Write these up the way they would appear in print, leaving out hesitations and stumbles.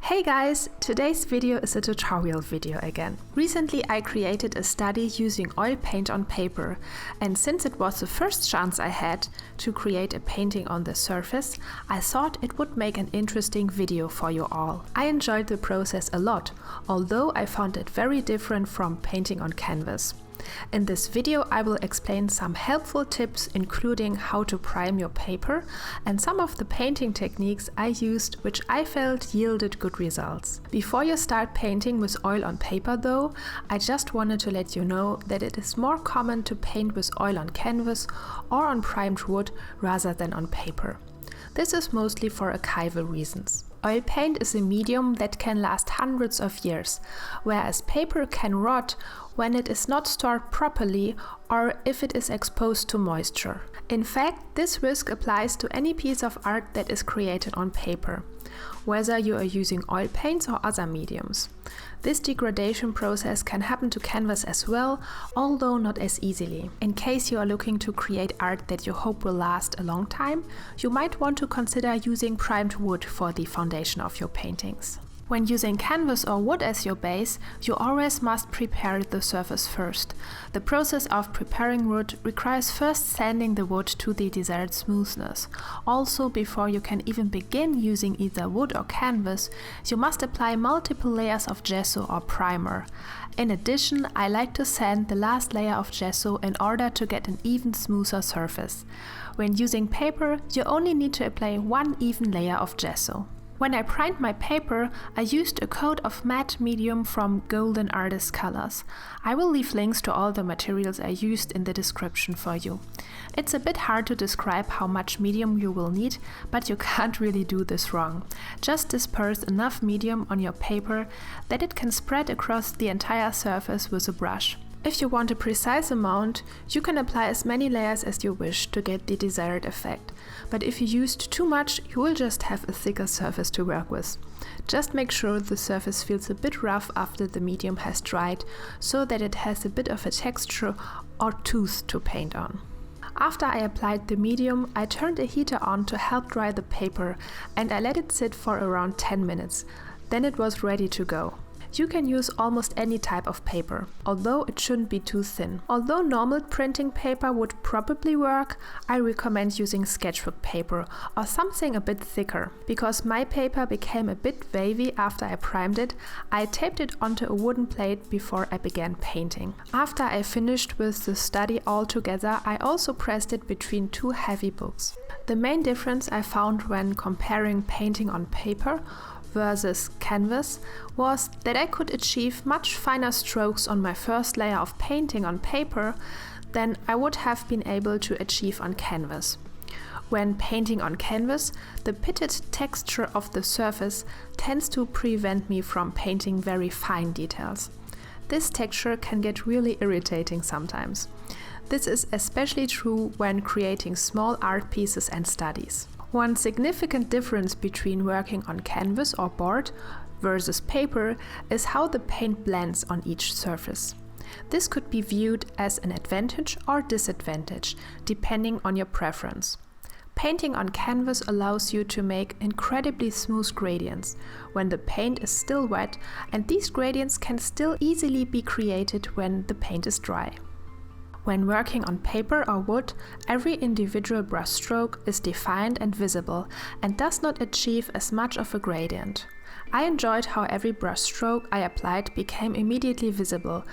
Hey guys, today's video is a tutorial video again. Recently I created a study using oil paint on paper, and since it was the first chance I had to create a painting on the surface, I thought it would make an interesting video for you all. I enjoyed the process a lot, although I found it very different from painting on canvas. In this video I will explain some helpful tips, including how to prime your paper and some of the painting techniques I used which I felt yielded good results. Before you start painting with oil on paper though, I just wanted to let you know that it is more common to paint with oil on canvas or on primed wood rather than on paper. This is mostly for archival reasons. Oil paint is a medium that can last hundreds of years, whereas paper can rot when it is not stored properly or if it is exposed to moisture. In fact, this risk applies to any piece of art that is created on paper, whether you are using oil paints or other mediums. This degradation process can happen to canvas as well, although not as easily. In case you are looking to create art that you hope will last a long time, you might want to consider using primed wood for the foundation of your paintings. When using canvas or wood as your base, you always must prepare the surface first. The process of preparing wood requires first sanding the wood to the desired smoothness. Also, before you can even begin using either wood or canvas, you must apply multiple layers of gesso or primer. In addition, I like to sand the last layer of gesso in order to get an even smoother surface. When using paper, you only need to apply one even layer of gesso. When I primed my paper, I used a coat of matte medium from Golden Artist Colors. I will leave links to all the materials I used in the description for you. It's a bit hard to describe how much medium you will need, but you can't really do this wrong. Just disperse enough medium on your paper that it can spread across the entire surface with a brush. If you want a precise amount, you can apply as many layers as you wish to get the desired effect. But if you used too much, you will just have a thicker surface to work with. Just make sure the surface feels a bit rough after the medium has dried, so that it has a bit of a texture or tooth to paint on. After I applied the medium, I turned a heater on to help dry the paper, and I let it sit for around 10 minutes. Then it was ready to go. You can use almost any type of paper, although it shouldn't be too thin. Although normal printing paper would probably work, I recommend using sketchbook paper or something a bit thicker. Because my paper became a bit wavy after I primed it, I taped it onto a wooden plate before I began painting. After I finished with the study all together, I also pressed it between two heavy books. The main difference I found when comparing painting on paper versus canvas was that I could achieve much finer strokes on my first layer of painting on paper than I would have been able to achieve on canvas. When painting on canvas, the pitted texture of the surface tends to prevent me from painting very fine details. This texture can get really irritating sometimes. This is especially true when creating small art pieces and studies. One significant difference between working on canvas or board versus paper is how the paint blends on each surface. This could be viewed as an advantage or disadvantage, depending on your preference. Painting on canvas allows you to make incredibly smooth gradients when the paint is still wet, and these gradients can still easily be created when the paint is dry. When working on paper or wood, every individual brush stroke is defined and visible and does not achieve as much of a gradient. I enjoyed how every brush stroke I applied became immediately visible,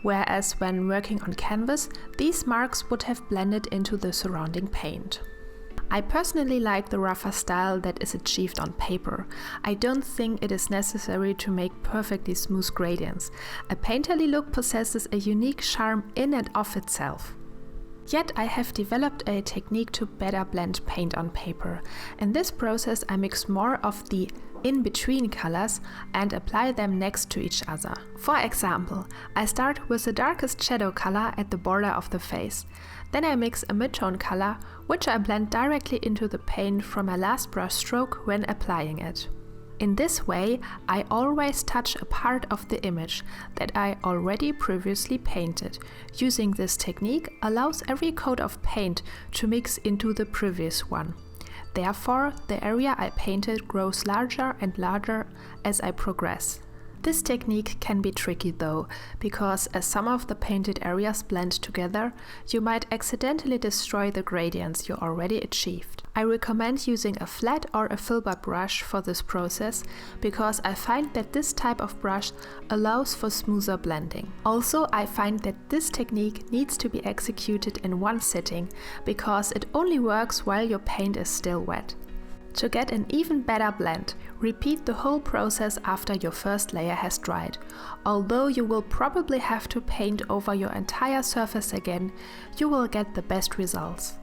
whereas when working on canvas, these marks would have blended into the surrounding paint. I personally like the rougher style that is achieved on paper. I don't think it is necessary to make perfectly smooth gradients. A painterly look possesses a unique charm in and of itself. Yet I have developed a technique to better blend paint on paper. In this process I mix more of the in-between colors and apply them next to each other. For example, I start with the darkest shadow color at the border of the face. Then I mix a mid-tone color, which I blend directly into the paint from my last brush stroke when applying it. In this way, I always touch a part of the image that I already previously painted. Using this technique allows every coat of paint to mix into the previous one. Therefore, the area I painted grows larger and larger as I progress. This technique can be tricky though, because as some of the painted areas blend together, you might accidentally destroy the gradients you already achieved. I recommend using a flat or a filbert brush for this process, because I find that this type of brush allows for smoother blending. Also, I find that this technique needs to be executed in one sitting, because it only works while your paint is still wet. To get an even better blend, repeat the whole process after your first layer has dried. Although you will probably have to paint over your entire surface again, you will get the best results.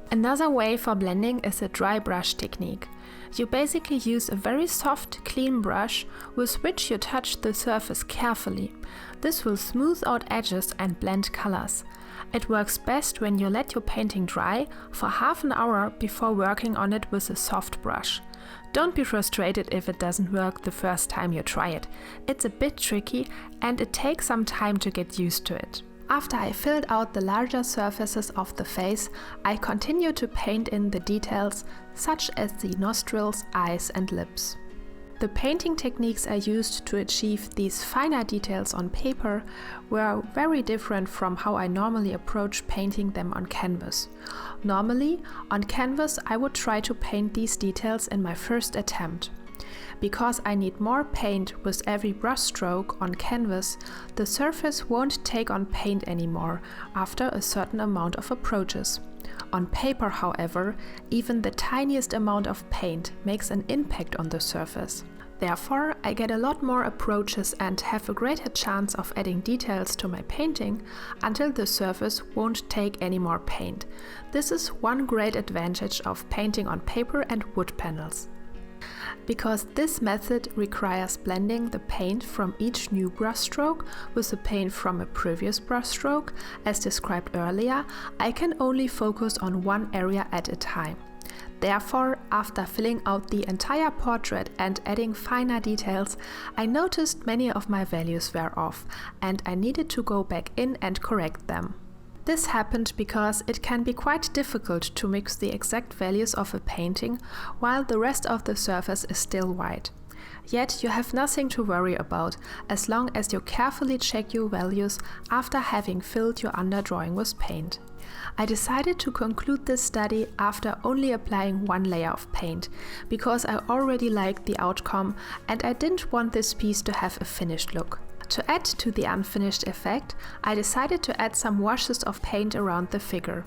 Another way for blending is a dry brush technique. You basically use a very soft, clean brush with which you touch the surface carefully. This will smooth out edges and blend colors. It works best when you let your painting dry for half an hour before working on it with a soft brush. Don't be frustrated if it doesn't work the first time you try it. It's a bit tricky and it takes some time to get used to it. After I filled out the larger surfaces of the face, I continue to paint in the details such as the nostrils, eyes and lips. The painting techniques I used to achieve these finer details on paper were very different from how I normally approach painting them on canvas. Normally, on canvas I would try to paint these details in my first attempt. Because I need more paint with every brush stroke on canvas, the surface won't take on paint anymore after a certain amount of approaches. On paper, however, even the tiniest amount of paint makes an impact on the surface. Therefore, I get a lot more approaches and have a greater chance of adding details to my painting until the surface won't take any more paint. This is one great advantage of painting on paper and wood panels. Because this method requires blending the paint from each new brushstroke with the paint from a previous brushstroke, as described earlier, I can only focus on one area at a time. Therefore, after filling out the entire portrait and adding finer details, I noticed many of my values were off, and I needed to go back in and correct them. This happened because it can be quite difficult to mix the exact values of a painting while the rest of the surface is still white. Yet you have nothing to worry about as long as you carefully check your values after having filled your underdrawing with paint. I decided to conclude this study after only applying one layer of paint, because I already liked the outcome and I didn't want this piece to have a finished look. To add to the unfinished effect, I decided to add some washes of paint around the figure.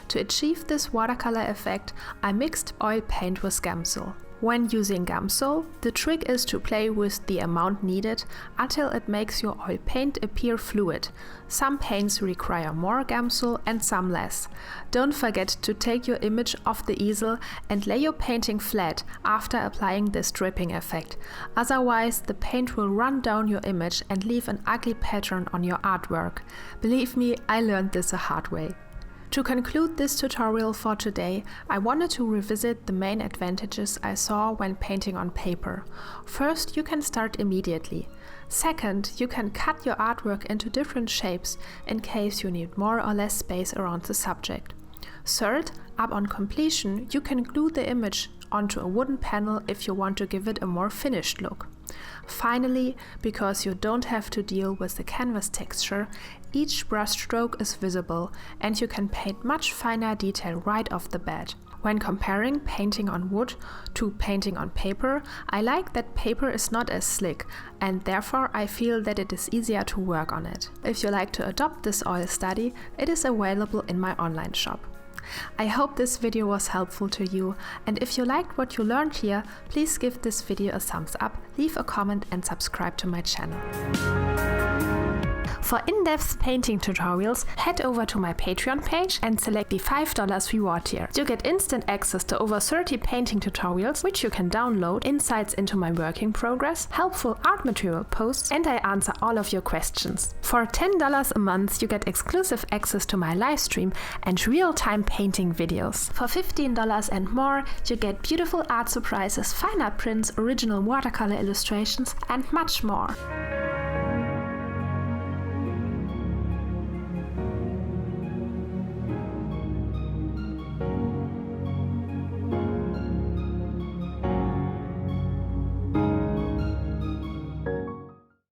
To achieve this watercolor effect, I mixed oil paint with Gamsol. When using Gamsol, the trick is to play with the amount needed until it makes your oil paint appear fluid. Some paints require more Gamsol and some less. Don't forget to take your image off the easel and lay your painting flat after applying this dripping effect. Otherwise, the paint will run down your image and leave an ugly pattern on your artwork. Believe me, I learned this a hard way. To conclude this tutorial for today, I wanted to revisit the main advantages I saw when painting on paper. First, you can start immediately. Second, you can cut your artwork into different shapes in case you need more or less space around the subject. Third, upon completion, you can glue the image onto a wooden panel if you want to give it a more finished look. Finally, because you don't have to deal with the canvas texture, each brushstroke is visible and you can paint much finer detail right off the bat. When comparing painting on wood to painting on paper, I like that paper is not as slick and therefore I feel that it is easier to work on it. If you like to adopt this oil study, it is available in my online shop. I hope this video was helpful to you, and if you liked what you learned here, please give this video a thumbs up, leave a comment and subscribe to my channel. For in-depth painting tutorials, head over to my Patreon page and select the $5 reward tier. You get instant access to over 30 painting tutorials, which you can download, insights into my work in progress, helpful art material posts, and I answer all of your questions. For $10 a month, you get exclusive access to my live stream and real-time painting videos. For $15 and more, you get beautiful art surprises, fine art prints, original watercolor illustrations, and much more.